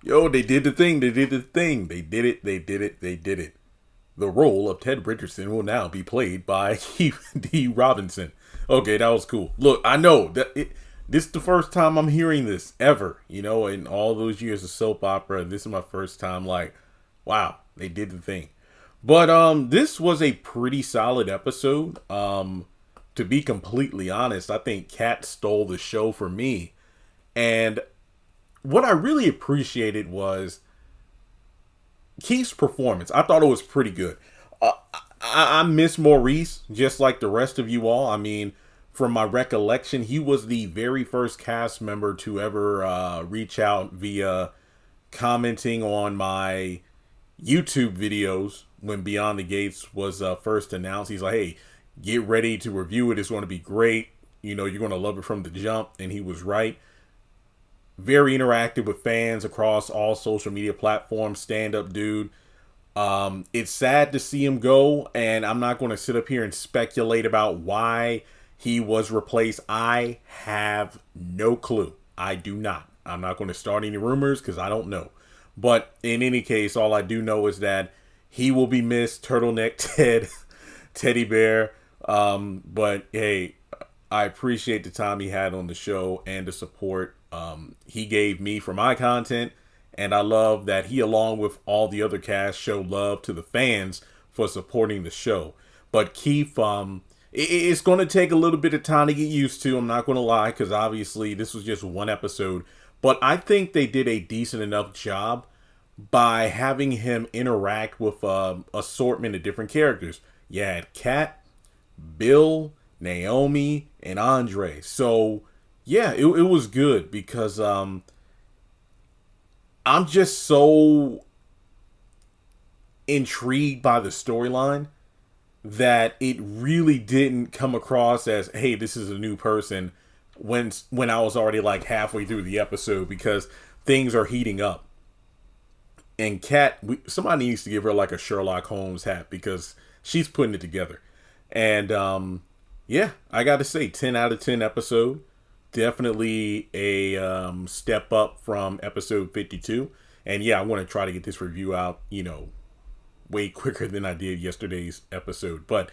Yo, they did the thing. They did the thing. They did it. They did it. They did it. The role of Ted Richardson will now be played by Keith D. Robinson. Okay, that was cool. Look, I know that this is the first time I'm hearing this ever. In all those years of soap opera, this is my first time. Like, wow, they did the thing. But this was a pretty solid episode. To be completely honest, I think Kat stole the show for me. And what I really appreciated was Keith's performance. I thought it was pretty good. I miss Maurice, just like the rest of you all. I mean, from my recollection, he was the very first cast member to ever reach out via commenting on my YouTube videos when Beyond the Gates was first announced. He's like, hey, get ready to review it. It's going to be great. You're going to love it from the jump. And he was right. Very interactive with fans across all social media platforms. Stand-up dude. It's sad to see him go, and I'm not going to sit up here and speculate about why he was replaced. I have no clue. I do not. I'm not going to start any rumors because I don't know. But in any case, all I do know is that he will be missed. Turtleneck Ted, Teddy Bear. But hey, I appreciate the time he had on the show and the support he gave me for my content, and I love that he, along with all the other cast, showed love to the fans for supporting the show. But Keith, it's going to take a little bit of time to get used to. I'm not going to lie, because obviously this was just one episode, but I think they did a decent enough job by having him interact with assortment of different characters. You had Kat, Bill, Naomi, and Andre. So yeah, it was good because I'm just so intrigued by the storyline that it really didn't come across as, hey, this is a new person when I was already like halfway through the episode, because things are heating up. And Kat, somebody needs to give her like a Sherlock Holmes hat because she's putting it together. And yeah, I got to say, 10 out of 10 episode. Definitely a step up from episode 52. And yeah, I want to try to get this review out, way quicker than I did yesterday's episode. But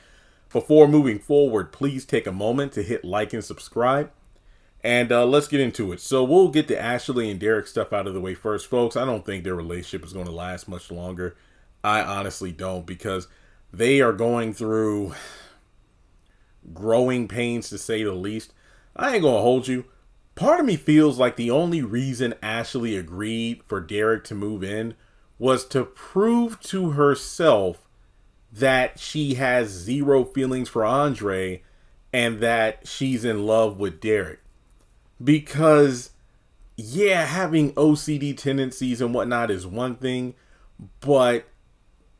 before moving forward, please take a moment to hit like and subscribe. And let's get into it. So we'll get the Ashley and Derek stuff out of the way first, folks. I don't think their relationship is going to last much longer. I honestly don't, because they are going through growing pains, to say the least. I ain't gonna hold you. Part of me feels like the only reason Ashley agreed for Derek to move in was to prove to herself that she has zero feelings for Andre and that she's in love with Derek. Because, yeah, having OCD tendencies and whatnot is one thing, but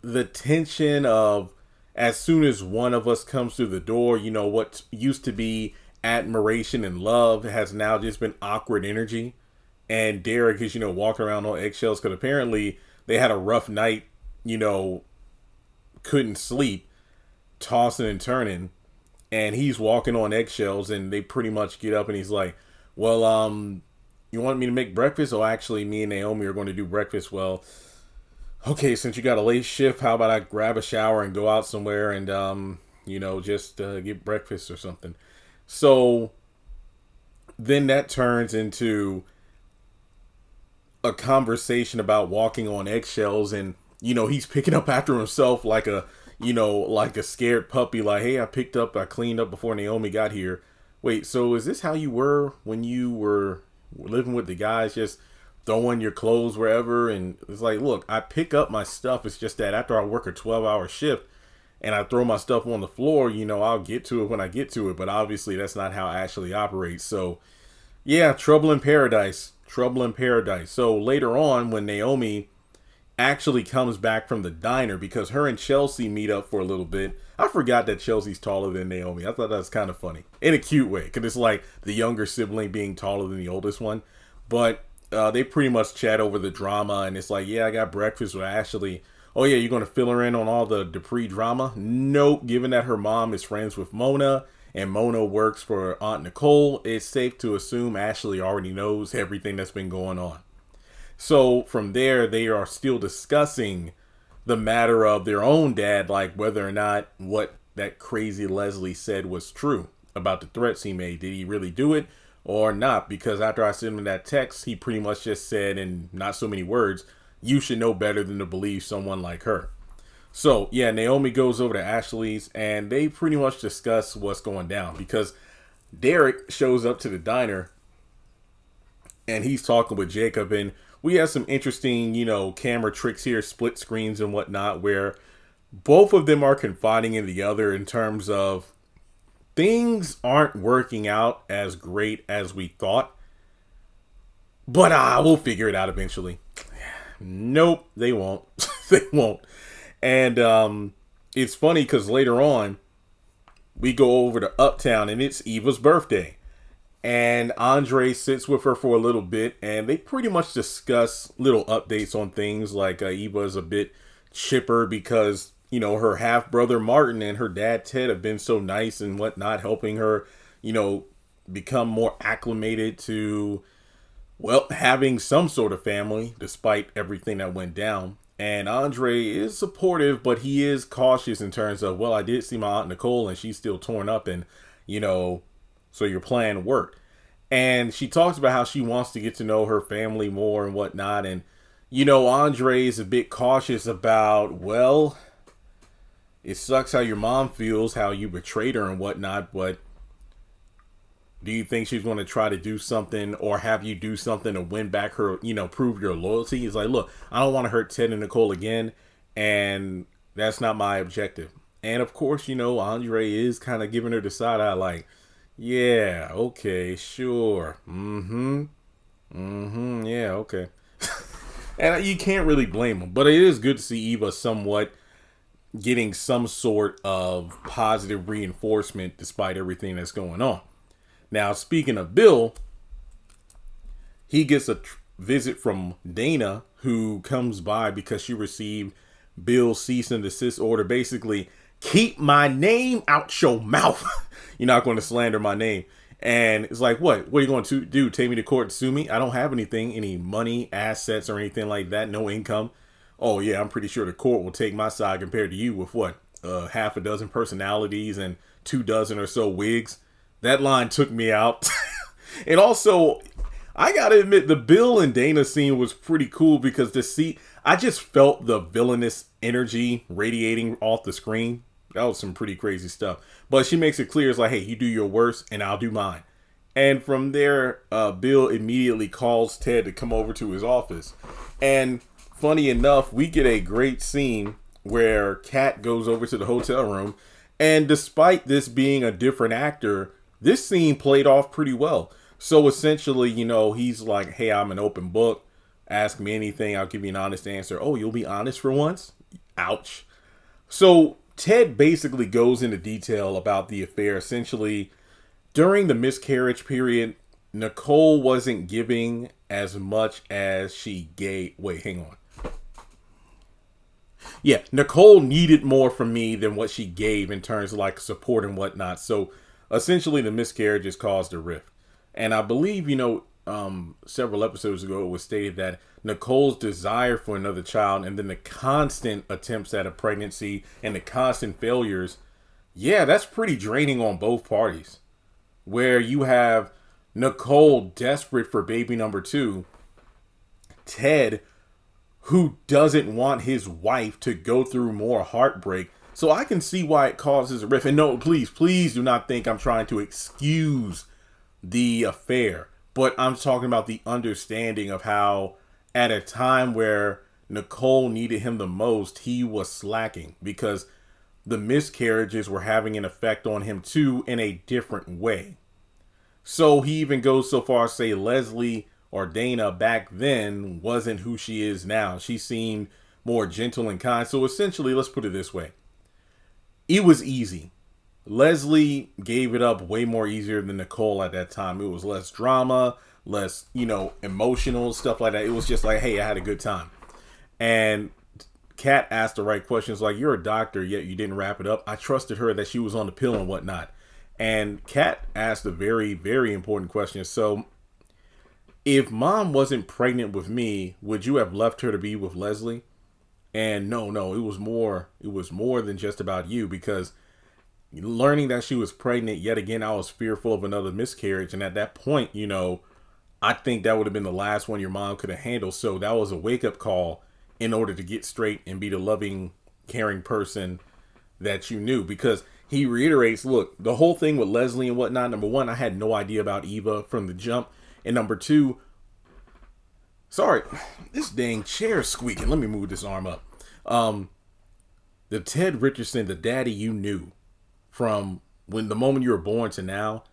the tension of as soon as one of us comes through the door, what used to be admiration and love has now just been awkward energy. And Derek is, walking around on eggshells because apparently they had a rough night, couldn't sleep, tossing and turning. And he's walking on eggshells, and they pretty much get up and he's like, well, you want me to make breakfast? Oh, actually, me and Naomi are going to do breakfast. Well, okay, since you got a late shift, how about I grab a shower and go out somewhere and, just get breakfast or something. So then that turns into a conversation about walking on eggshells, and, he's picking up after himself like a scared puppy. Like, hey, I cleaned up before Naomi got here. Wait, so is this how you were when you were living with the guys, just throwing your clothes wherever? And it's like, look, I pick up my stuff. It's just that after I work a 12-hour shift and I throw my stuff on the floor, I'll get to it when I get to it. But obviously that's not how Ashley operates. So yeah, trouble in paradise. So later on, when Naomi actually comes back from the diner, because her and Chelsea meet up for a little bit. I forgot that Chelsea's taller than Naomi. I thought that was kind of funny in a cute way, because it's like the younger sibling being taller than the oldest one. But they pretty much chat over the drama, and it's like, yeah, I got breakfast with Ashley. Oh yeah, you're going to fill her in on all the Dupree drama? Nope. Given that her mom is friends with Mona and Mona works for Aunt Nicole, it's safe to assume Ashley already knows everything that's been going on. So from there, they are still discussing the matter of their own dad, like whether or not what that crazy Leslie said was true about the threats he made. Did he really do it or not? Because after I sent him that text, he pretty much just said, in not so many words, you should know better than to believe someone like her. So yeah, Naomi goes over to Ashley's and they pretty much discuss what's going down, because Derek shows up to the diner and he's talking with Jacob, and we have some interesting, camera tricks here, split screens and whatnot, where both of them are confiding in the other in terms of things aren't working out as great as we thought, but we'll figure it out eventually. Nope, they won't. They won't. And it's funny because later on, we go over to Uptown and it's Eva's birthday. And Andre sits with her for a little bit and they pretty much discuss little updates on things, like Eva is a bit chipper because, her half brother Martin and her dad Ted have been so nice and whatnot, helping her, become more acclimated to, having some sort of family despite everything that went down. And Andre is supportive, but he is cautious in terms of, I did see my Aunt Nicole and she's still torn up and, so your plan worked. And she talks about how she wants to get to know her family more and whatnot. And, Andre is a bit cautious about, it sucks how your mom feels, how you betrayed her and whatnot. But do you think she's going to try to do something or have you do something to win back her, prove your loyalty? He's like, look, I don't want to hurt Ted and Nicole again. And that's not my objective. And of course, Andre is kind of giving her the side eye like, yeah, okay, sure. Yeah, okay. And you can't really blame him. But it is good to see Eva somewhat getting some sort of positive reinforcement despite everything that's going on. Now, speaking of Bill, he gets a visit from Dana, who comes by because she received Bill's cease and desist order. Basically, keep my name out your mouth. You're not going to slander my name. And it's like, what? What are you going to do? Take me to court and sue me? I don't have any money, assets, or anything like that. No income. Oh, yeah, I'm pretty sure the court will take my side compared to you with what? Half a dozen personalities and 24 or so wigs. That line took me out. And also, I gotta admit, the Bill and Dana scene was pretty cool because I just felt the villainous energy radiating off the screen. That was some pretty crazy stuff. But she makes it clear, it's like, hey, you do your worst and I'll do mine. And from there, Bill immediately calls Ted to come over to his office. And funny enough, we get a great scene where Kat goes over to the hotel room. And despite this being a different actor, this scene played off pretty well. So essentially, he's like, hey, I'm an open book. Ask me anything. I'll give you an honest answer. Oh, you'll be honest for once? Ouch. So Ted basically goes into detail about the affair. Essentially, during the miscarriage period, Nicole wasn't giving as much as she gave. Wait, hang on. Yeah, Nicole needed more from me than what she gave in terms of like support and whatnot. So essentially, the miscarriages caused a rift. And I believe, several episodes ago, it was stated that Nicole's desire for another child and then the constant attempts at a pregnancy and the constant failures, that's pretty draining on both parties. Where you have Nicole desperate for baby number 2, Ted, who doesn't want his wife to go through more heartbreak. So I can see why it causes a rift. And no, please do not think I'm trying to excuse the affair. But I'm talking about the understanding of how at a time where Nicole needed him the most, he was slacking because the miscarriages were having an effect on him too in a different way. So he even goes so far as to say Leslie or Dana back then wasn't who she is now. She seemed more gentle and kind. So essentially, let's put it this way. It was easy. Leslie gave it up way more easier than Nicole at that time. It was less drama, less, emotional, stuff like that. It was just like, hey, I had a good time. And Kat asked the right questions like, you're a doctor, yet you didn't wrap it up. I trusted her that she was on the pill and whatnot. And Kat asked a very, very important question. So if mom wasn't pregnant with me, would you have left her to be with Leslie? And no, it was more than just about you, because learning that she was pregnant yet again, I was fearful of another miscarriage. And at that point, I think that would have been the last one your mom could have handled. So that was a wake up call in order to get straight and be the loving, caring person that you knew. Because he reiterates, look, the whole thing with Leslie and whatnot, number one, I had no idea about Eva from the jump. And number two, sorry, this dang chair is squeaking. Let me move this arm up. The Ted Richardson, the daddy you knew from when the moment you were born to now,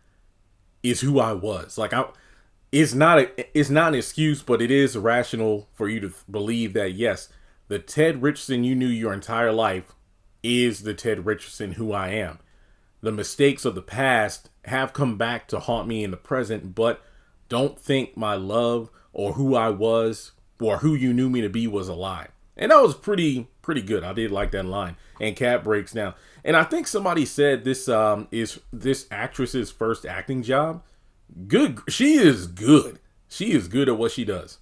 is who I was. Like, it's not an excuse, but it is rational for you to believe that, yes, the Ted Richardson you knew your entire life is the Ted Richardson who I am. The mistakes of the past have come back to haunt me in the present, but don't think my love or who I was or who you knew me to be was a lie. And that was pretty good. I did like that line. And Kat breaks down. And I think somebody said this is this actress's first acting job. Good. She is good. She is good at what she does.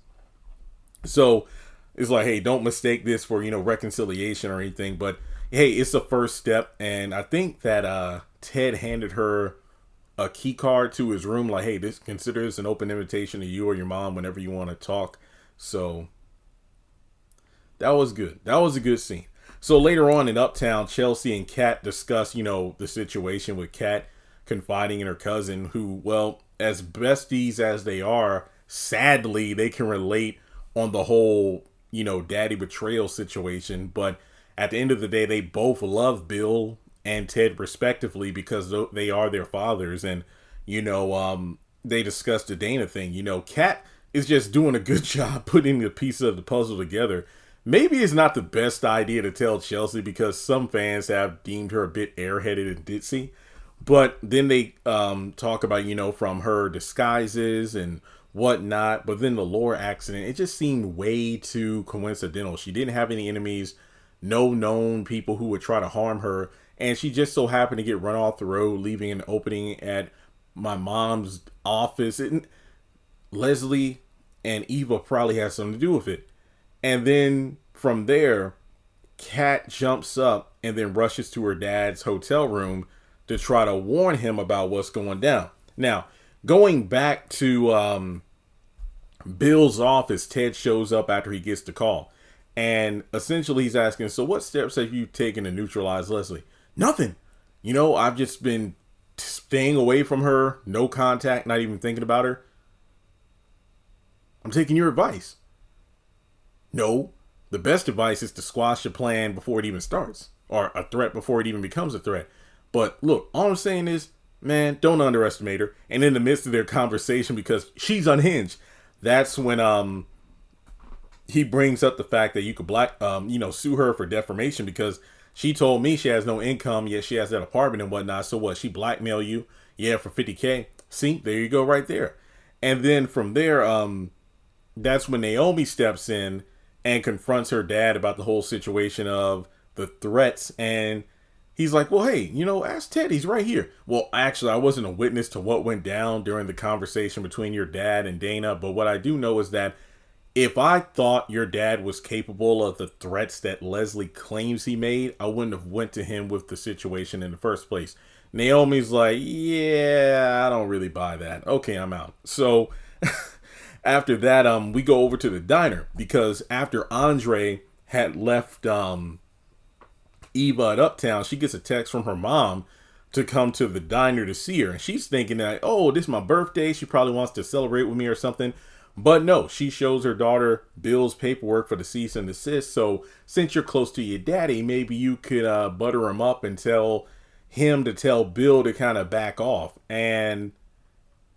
So it's like, hey, don't mistake this for, reconciliation or anything. But hey, it's a first step. And I think that Ted handed her a key card to his room. Like, hey, consider this an open invitation to you or your mom whenever you want to talk. So that was good. That was a good scene. So later on in Uptown, Chelsea and Kat discuss, the situation with Kat confiding in her cousin, who, well, as besties as they are, sadly, they can relate on the whole, daddy betrayal situation. But at the end of the day, they both love Bill and Ted respectively because they are their fathers. And, they discussed the Dana thing. Kat is just doing a good job putting the pieces of the puzzle together. Maybe it's not the best idea to tell Chelsea because some fans have deemed her a bit airheaded and ditzy. But then they talk about, from her disguises and whatnot. But then the Laura accident, it just seemed way too coincidental. She didn't have any enemies, no known people who would try to harm her. And she just so happened to get run off the road, leaving an opening at my mom's office. And Leslie and Eva probably had something to do with it. And then from there, Kat jumps up and then rushes to her dad's hotel room to try to warn him about what's going down. Now, going back to Bill's office, Ted shows up after he gets the call. And essentially he's asking, so what steps have you taken to neutralize Leslie? Nothing. I've just been staying away from her. No contact, not even thinking about her. I'm taking your advice. No, the best advice is to squash a plan before it even starts, or a threat before it even becomes a threat. But look, all I'm saying is, man, don't underestimate her. And in the midst of their conversation, because she's unhinged, that's when he brings up the fact that you could sue her for defamation because she told me she has no income, yet she has that apartment and whatnot. So what? She blackmail you? Yeah, for $50K. See, there you go, right there. And then from there, that's when Naomi steps in and confronts her dad about the whole situation of the threats. And he's like, well, hey, ask Ted. He's right here. Well, actually, I wasn't a witness to what went down during the conversation between your dad and Dana. But what I do know is that if I thought your dad was capable of the threats that Leslie claims he made, I wouldn't have went to him with the situation in the first place. Naomi's like, yeah, I don't really buy that. Okay, I'm out. So after that, we go over to the diner because after Andre had left Eva at Uptown, she gets a text from her mom to come to the diner to see her. And she's thinking that, oh, this is my birthday. She probably wants to celebrate with me or something. But no, she shows her daughter Bill's paperwork for the cease and desist. So since you're close to your daddy, maybe you could butter him up and tell him to tell Bill to kind of back off. And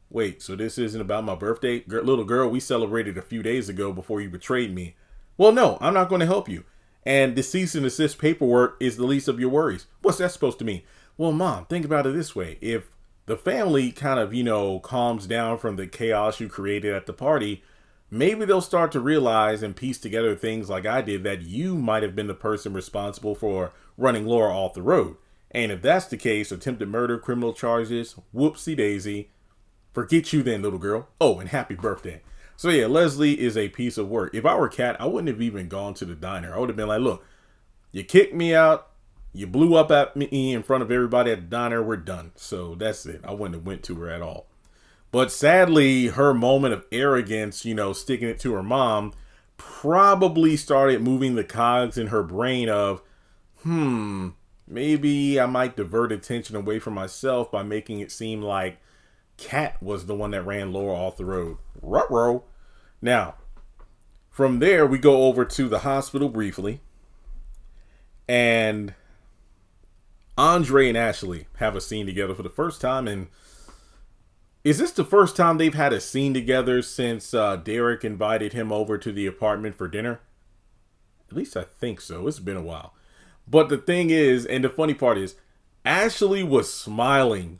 wait, so this isn't about my birthday? Little girl, we celebrated a few days ago before you betrayed me. Well, no, I'm not going to help you. And the cease and desist paperwork is the least of your worries. What's that supposed to mean? Well, Mom, think about it this way. If the family kind of, calms down from the chaos you created at the party, maybe they'll start to realize and piece together things like I did, that you might have been the person responsible for running Laura off the road. And if that's the case, attempted murder, criminal charges, whoopsie daisy, forget you then, little girl. Oh, and happy birthday. So yeah, Leslie is a piece of work. If I were Kat, I wouldn't have even gone to the diner. I would have been like, look, you kicked me out. You blew up at me in front of everybody at the diner. We're done. So that's it. I wouldn't have went to her at all. But sadly, her moment of arrogance, sticking it to her mom, probably started moving the cogs in her brain of, maybe I might divert attention away from myself by making it seem like Kat was the one that ran Laura off the road. Ruh-roh. Now, from there, we go over to the hospital briefly. And Andre and Ashley have a scene together for the first time. And is this the first time they've had a scene together since Derek invited him over to the apartment for dinner? At least I think so. It's been a while. But the thing is, and the funny part is, Ashley was smiling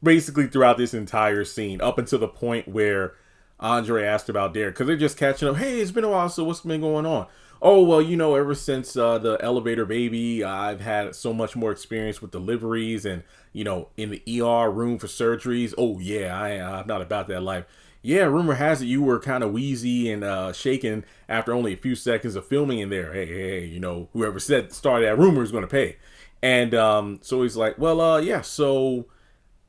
basically throughout this entire scene up until the point where Andre asked about Derek, because they're just catching up. Hey, it's been a while, so what's been going on? Oh, well, ever since the elevator baby, I've had so much more experience with deliveries and, in the ER room for surgeries. Oh, yeah, I'm not about that life. Yeah, rumor has it you were kind of wheezy and shaking after only a few seconds of filming in there. Hey, whoever started that rumor is going to pay. And so he's like, well, yeah, so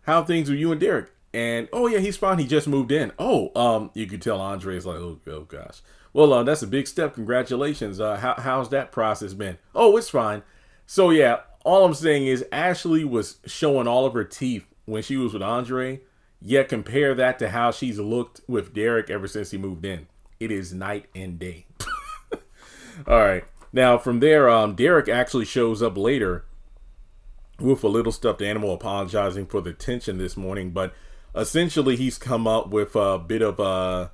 how things with you and Derek? And, oh, yeah, he's fine. He just moved in. Oh, you could tell Andre is like, oh gosh. Well, that's a big step. Congratulations. How's that process been? Oh, it's fine. So, yeah, all I'm saying is Ashley was showing all of her teeth when she was with Andre. Yet compare that to how she's looked with Derek ever since he moved in. It is night and day. All right. Now, from there, Derek actually shows up later with a little stuffed animal apologizing for the tension this morning. But essentially, he's come up with a bit of a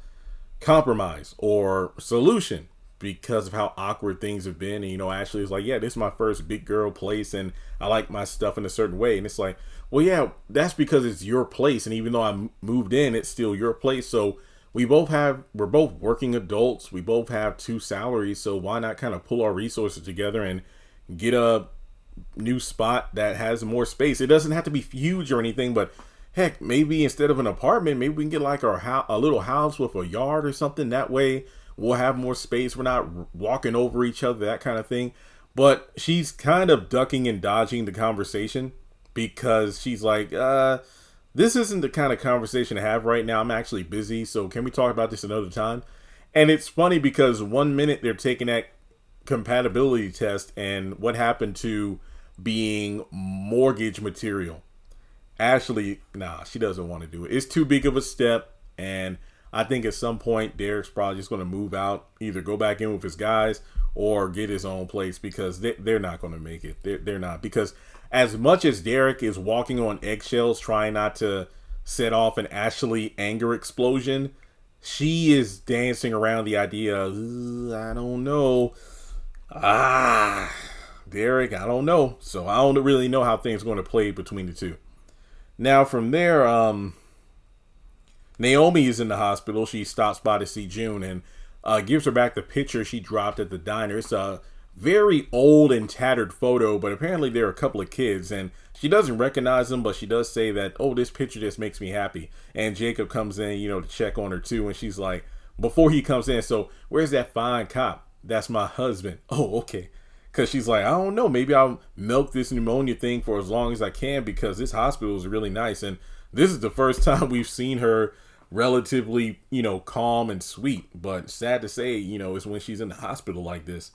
compromise or solution because of how awkward things have been. And, Ashley's like, yeah, this is my first big girl place and I like my stuff in a certain way. And it's like, well, yeah, that's because it's your place. And even though I moved in, it's still your place. So we're both working adults. We both have 2 salaries. So why not kind of pull our resources together and get a new spot that has more space? It doesn't have to be huge or anything, but heck, maybe instead of an apartment, maybe we can get like a little house with a yard or something. That way we'll have more space. We're not walking over each other, that kind of thing. But she's kind of ducking and dodging the conversation because she's like, this isn't the kind of conversation to have right now. I'm actually busy. So can we talk about this another time? And it's funny because 1 minute they're taking that compatibility test and what happened to being mortgage material. Ashley, she doesn't want to do it. It's too big of a step. And I think at some point, Derek's probably just going to move out, either go back in with his guys or get his own place because they're not going to make it. They're not. Because as much as Derek is walking on eggshells, trying not to set off an Ashley anger explosion, she is dancing around the idea of, I don't know. Derek, I don't know. So I don't really know how things are going to play between the two. Now, from there, Naomi is in the hospital. She stops by to see June and gives her back the picture she dropped at the diner. It's a very old and tattered photo, but apparently there are a couple of kids, and she doesn't recognize them, but she does say that, oh, this picture just makes me happy. And Jacob comes in, to check on her too, and she's like, before he comes in, so where's that fine cop? That's my husband. Oh, okay. Because she's like, I don't know, maybe I'll milk this pneumonia thing for as long as I can because this hospital is really nice. And this is the first time we've seen her relatively, calm and sweet. But sad to say, it's when she's in the hospital like this.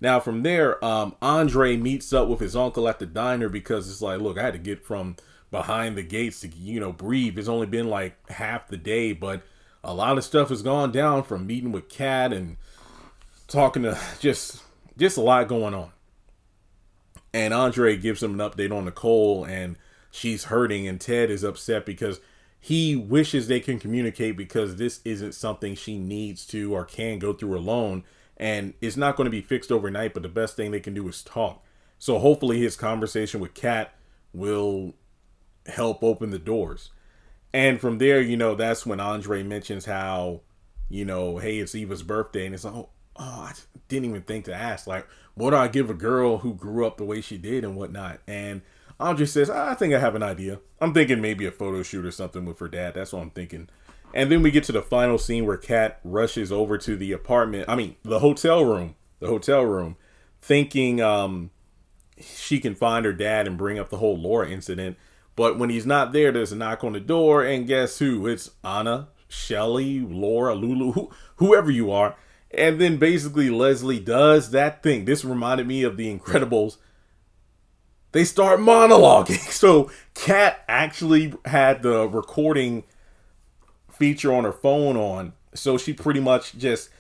Now, from there, Andre meets up with his uncle at the diner because it's like, look, I had to get from behind the gates to, breathe. It's only been like half the day, but a lot of stuff has gone down from meeting with Kat and talking to just a lot going on. And Andre gives him an update on Nicole, and she's hurting, and Ted is upset because he wishes they can communicate because this isn't something she needs to or can go through alone, and it's not going to be fixed overnight, but the best thing they can do is talk. So hopefully his conversation with Kat will help open the doors. And from there, that's when Andre mentions how, hey, it's Eva's birthday, and it's like, oh, I didn't even think to ask, like, what do I give a girl who grew up the way she did and whatnot? And Andre says, I think I have an idea. I'm thinking maybe a photo shoot or something with her dad. That's what I'm thinking. And then we get to the final scene where Kat rushes over to the apartment. I mean, the hotel room. Thinking she can find her dad and bring up the whole Laura incident. But when he's not there, there's a knock on the door, and guess who? It's Anna, Shelly, Laura, Lulu, whoever you are. And then basically Leslie does that thing. This reminded me of The Incredibles. They start monologuing. So Kat actually had the recording feature on her phone on. So she pretty much just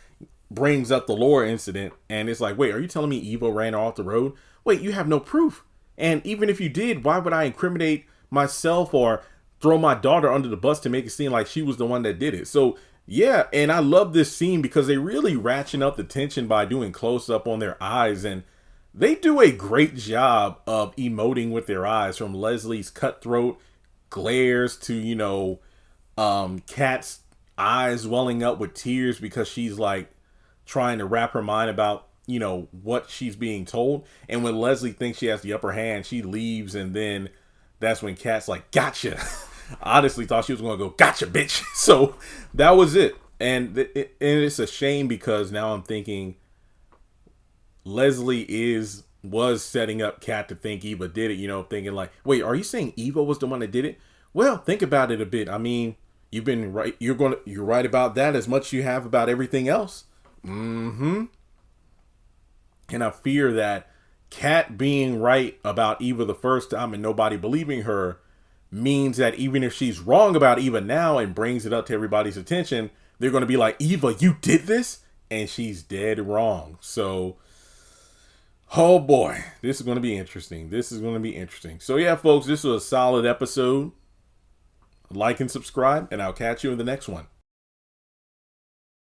brings up the Laura incident, and it's like, wait, are you telling me Eva ran her off the road? Wait, you have no proof. And even if you did, why would I incriminate myself or throw my daughter under the bus to make it seem like she was the one that did it? So yeah, and I love this scene because they really ratchet up the tension by doing close up on their eyes, and they do a great job of emoting with their eyes, from Leslie's cutthroat glares to, Kat's eyes welling up with tears because she's like trying to wrap her mind about, what she's being told. And when Leslie thinks she has the upper hand, she leaves, and then that's when Kat's like, gotcha. I honestly thought she was going to go, gotcha, bitch. So that was it. And it's a shame because now I'm thinking Leslie was setting up Kat to think Eva did it, thinking like, wait, are you saying Eva was the one that did it? Well, think about it a bit. I mean, you've been right. You're right about that as much as you have about everything else. And I fear that Kat being right about Eva the first time and nobody believing her means that even if she's wrong about Eva now and brings it up to everybody's attention, they're going to be like, Eva, you did this? And she's dead wrong. So, oh boy, this is going to be interesting. So yeah, folks, this was a solid episode. Like and subscribe, and I'll catch you in the next one.